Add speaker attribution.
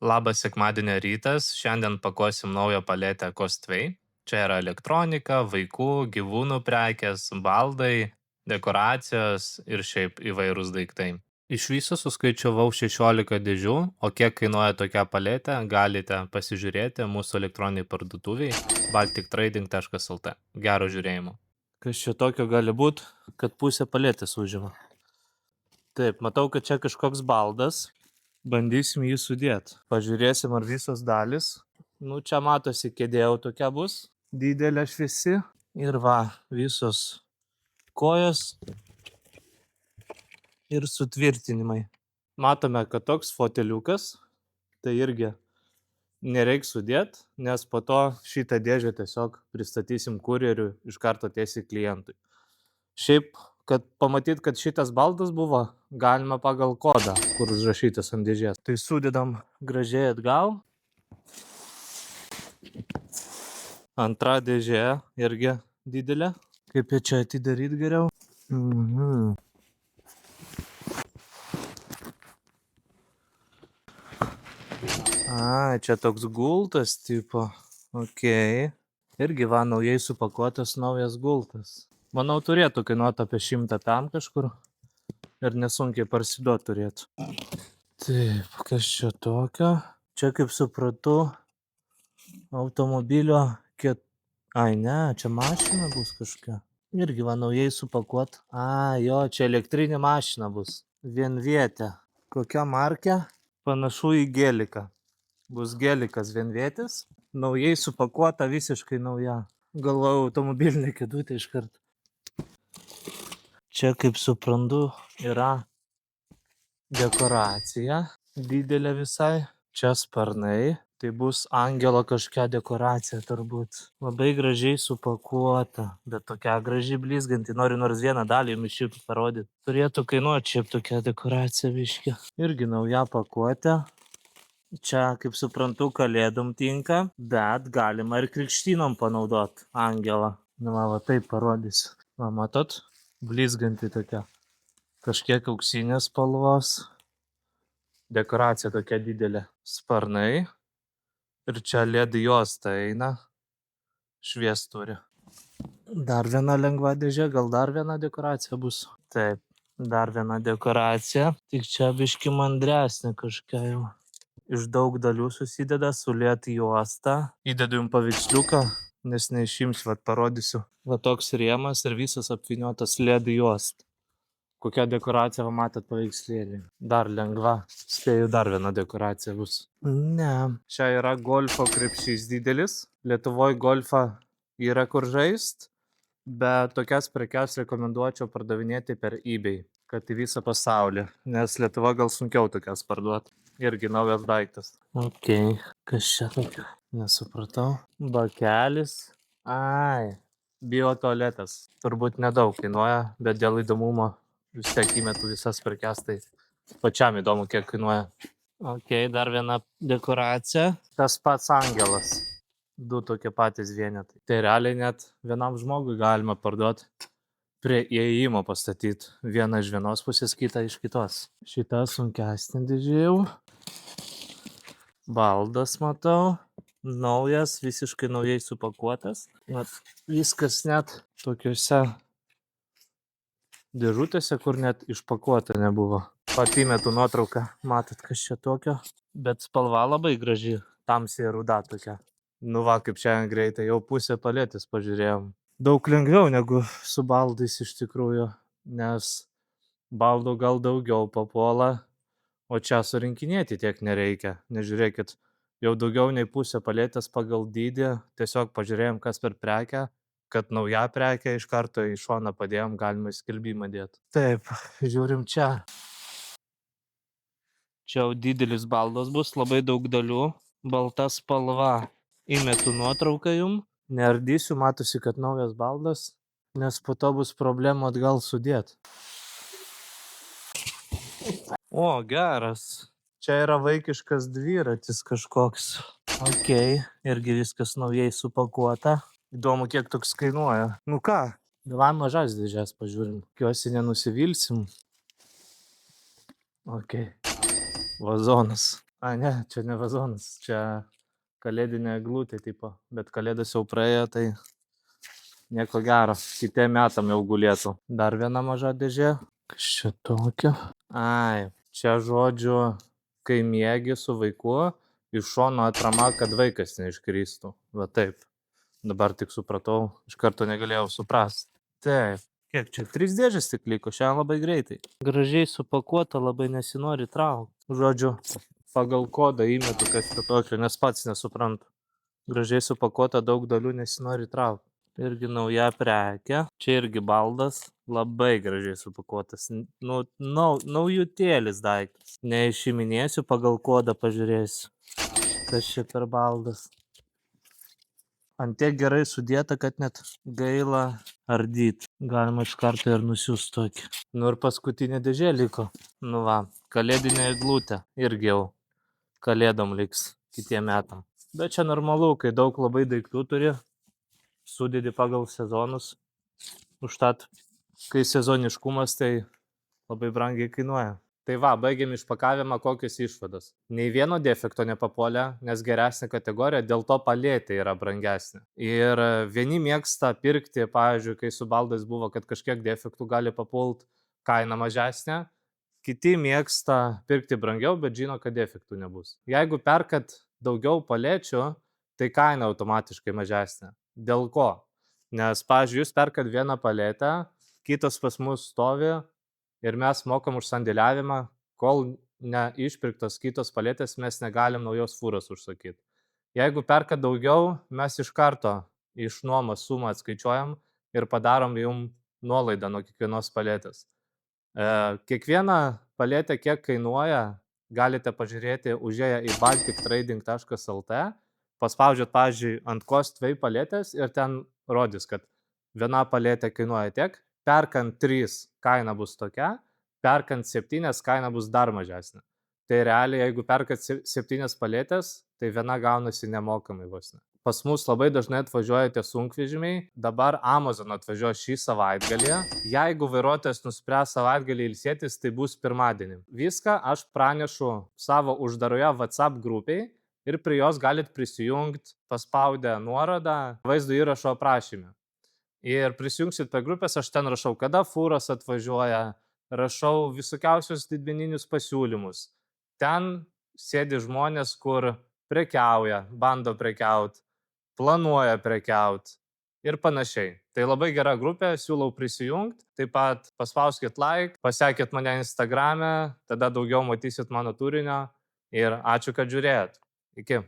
Speaker 1: Labas sekmadienio rytas, šiandien pakuosim naują paletę Costvay. Čia yra elektronika, vaikų, gyvūnų prekės, baldai, dekoracijos ir šiaip įvairūs daiktai. Iš viso suskaičiavau 16 dėžių, o kiek kainuoja tokia paletė, galite pasižiūrėti mūsų elektroniniai parduotuviai baltictrading.lt. Gero žiūrėjimo. Kas čia tokio gali būti, kad pusę paletės užima? Taip, matau, kad čia kažkoks baldas. Bandysim jį sudėti. Pažiūrėsim, ar visos dalis. Nu, čia matosi kėdė jau tokia bus. Didelė šviesi. Ir va, visos kojos ir sutvirtinimai. Matome, kad toks foteliukas. Tai irgi nereiks sudėti, nes po to šitą dėžę tiesiog pristatysim kurjeriui iš karto tiesiai klientui. Šiaip, kad pamatyt, kad šitas baldas buvo, galima pagal kodą, kur užrašytas ant dėžės. Tai sudedam gražiai atgal. Antra dėžė irgi didelė. Kaip ją čia atidaryti geriau? A, čia toks gultas tipo. Okei. Irgi va, naujai supakuotas naujas gultas. Manau, turėtų kainuoti apie 100 tam kažkur. Ir nesunkiai parsiduoti turėtų. Taip, kas čia tokio? Čia, kaip supratau, automobilio Ai, ne, čia mašina bus kažkokia. Irgi va, naujai supakuot. A, jo, čia elektrinė mašina bus. Vienvietė. Kokia markė? Panašu į geliką. Bus gelikas vienvietis. Naujai supakuota, visiškai nauja. Galvojau, automobilinė kėdutė iškart. Čia, kaip suprantu, yra dekoracija. Didelė visai. Čia sparnai. Tai bus angelo kažkokia dekoracija turbūt. Labai gražiai supakuota. Bet tokia gražiai blizganti. Noriu nors vieną dalį jums šitą parodyti. Turėtų kainuoti šiaip tokia dekoracija biškė. Irgi nauja pakuotė. Čia, kaip suprantu, kalėdom tinka. Bet galima ir krikštynom panaudoti angelą. Nu, va, taip parodysiu. Va, matot? Blizganti tokia. Kažkiek auksinės spalvos. Dekoracija tokia didelė. Sparnai. Ir čia LED juosta eina. Šviesturi. Dar viena lengva dėžė. Gal dar viena dekoracija bus? Taip. Dar viena dekoracija. Tik čia biški mandresnė kažkokia jau. Iš daug dalių susideda su LED juosta. Įdedu jums paveiksliuką, nes neišims, vat parodysiu. Va toks rėmas ir visas apvyniotas LED juosta. Kokia dekoracija, va matot paveikslėlį. Dar lengva. Spėju, dar viena dekoracija bus. Ne. Čia yra golfo krepšys didelis. Lietuvoje golfą yra kur žaist. Bet tokias prekes rekomenduočiau pardavinėti per eBay. Kad į visą pasaulį. Nes Lietuva gal sunkiau tokias parduoti. Irgi naujas daiktas. Ok. Kas čia tokio? Nesupratau. Bakelis. Ai. Biotualetas. Turbūt nedaug kainuoja, bet dėl įdomumo vis tiek įmetu visas prekes, tai pačiam įdomu, kiek kainuoja. Ok, dar viena dekoracija. Tas pats angelas. Du tokie patys vienetai. Tai realiai net vienam žmogui galima parduoti. Prie įėjimo pastatyti. Vieną iš vienos pusės, kitą iš kitos. Šitą sunkesnį dėžėjau. Baldas matau. Naujas, visiškai naujai supakuotas. Viskas net tokiuose dėžutėse, kur net išpakuota nebuvo. Pati metu nuotrauką. Matot, kas čia tokio. Bet spalva labai graži. Tamsiai ruda tokia. Nu va, kaip šiandien greitai. Jau pusę paletės pažiūrėjom. Daug lengviau negu su baldais iš tikrųjų. Nes baldų gal daugiau papuola. O čia surinkinėti tiek nereikia. Nežiūrėkit, jau daugiau nei pusę paletės pagal dydį. Tiesiog pažiūrėjom, kas per prekę. Kad nauja prekė iš karto į šoną padėjom, galima į skelbimą dėti. Taip, žiūrim čia. Čia jau didelis baldas bus, labai daug dalių. Balta spalva. Įmetu nuotrauką jum. Neardysiu, matosi, kad naujas baldas, nes po to bus problemų atgal sudėti. O, geras. Čia yra vaikiškas dviratis kažkoks. Ok, irgi viskas naujai supakuota. Įdomu, kiek toks kainuoja. Nu ką, davai mažas dėžes pažiūrim. Tikiuosi nenusivilsim. Ok. Vazonas. A, ne, čia ne vazonas, čia kalėdinė eglutė tipo, bet kalėdas jau praėjo, tai nieko gero, kitiem metam jau gulėtų. Dar viena maža dėžė. Kas čia tokia? Ai, čia žodžiu, kai miegi su vaiku, iš šono atrama, kad vaikas neiškristų. Va taip. Dabar tik supratau, iš karto negalėjau suprast. Taip. Kiek čia? 3 dėžės tik liko, šiandien labai greitai. Gražiai supakuota, labai nesinori traukti. Žodžiu, pagal kodą įmetu, kas čia tokio, nes pats nesuprantu. Gražiai supakuota, daug dalių nesinori traukti. Irgi nauja prekė. Čia irgi baldas. Labai gražiai supakuotas. Nu, naujutėlis daiktas. Neišiminėsiu, pagal kodą pažiūrėsiu. Kas čia per baldas? Ant tiek gerai sudėta, kad net gaila ardyt. Galima iš karto ir nusiųst tokį. Nu ir paskutinė dėžė liko. Nu va, kalėdinė eglutė. Irgi jau kalėdom liks kitiem metam. Bet čia normalu, kai daug labai daiktų turi, sudėdi pagal sezonus. Užtat, kai sezoniškumas, tai labai brangiai kainuoja. Tai va, baigėm išpakavimą, kokios išvados. Nei vieno defekto nepapuolė, nes geresnė kategorija, dėl to palėtė yra brangesnė. Ir vieni mėgsta pirkti, pavyzdžiui, kai su baldais buvo, kad kažkiek defektų gali papult, kaina mažesnė. Kiti mėgsta pirkti brangiau, bet žino, kad defektų nebus. Jeigu perkat daugiau palėčių, tai kaina automatiškai mažesnė. Dėl ko? Nes, pavyzdžiui, jūs perkat vieną palėtę, kitas pas mus stovi ir mes mokam už sandėliavimą, kol neišpirktos kitos palėtės, mes negalim naujos fūros užsakyti. Jeigu perkat daugiau, mes iš karto iš nuomos sumą atskaičiuojam ir padarom jum nuolaidą nuo kiekvienos palėtės. Kiekvieną palėtę kiek kainuoja, galite pažiūrėti užėję į baltictrading.lt, paspaudžiat, pavyzdžiui, ant cost 2 palėtės ir ten rodys, kad viena palėtė kainuoja tiek, perkant 3 kaina bus tokia, perkant 7 kaina bus dar mažesnė. Tai realiai, jeigu perkat 7 palėtės, tai viena gaunasi nemokamai vos ne. Pas mus labai dažnai atvažiuoja tie sunkvežimiai, dabar Amazon atvažiuoja šį savaitgalį. Jeigu vairuotojas nuspręs savaitgalį ilsėtis, tai bus pirmadienį. Viską aš pranešu savo uždaroje WhatsApp grupiai ir prie jos galit prisijungti, paspaudę nuorodą vaizdo įrašo aprašyme. Ir prisijungsit prie grupės, aš ten rašau, kada fūros atvažiuoja, rašau visokiausius didmeninius pasiūlymus. Ten sėdi žmonės, kur prekiauja, bando prekiaut, planuoja prekiaut ir panašiai. Tai labai gera grupė, siūlau prisijungti, taip pat paspauskit like, pasekit mane Instagrame, tada daugiau matysit mano turinio ir ačiū, kad žiūrėjot. Iki.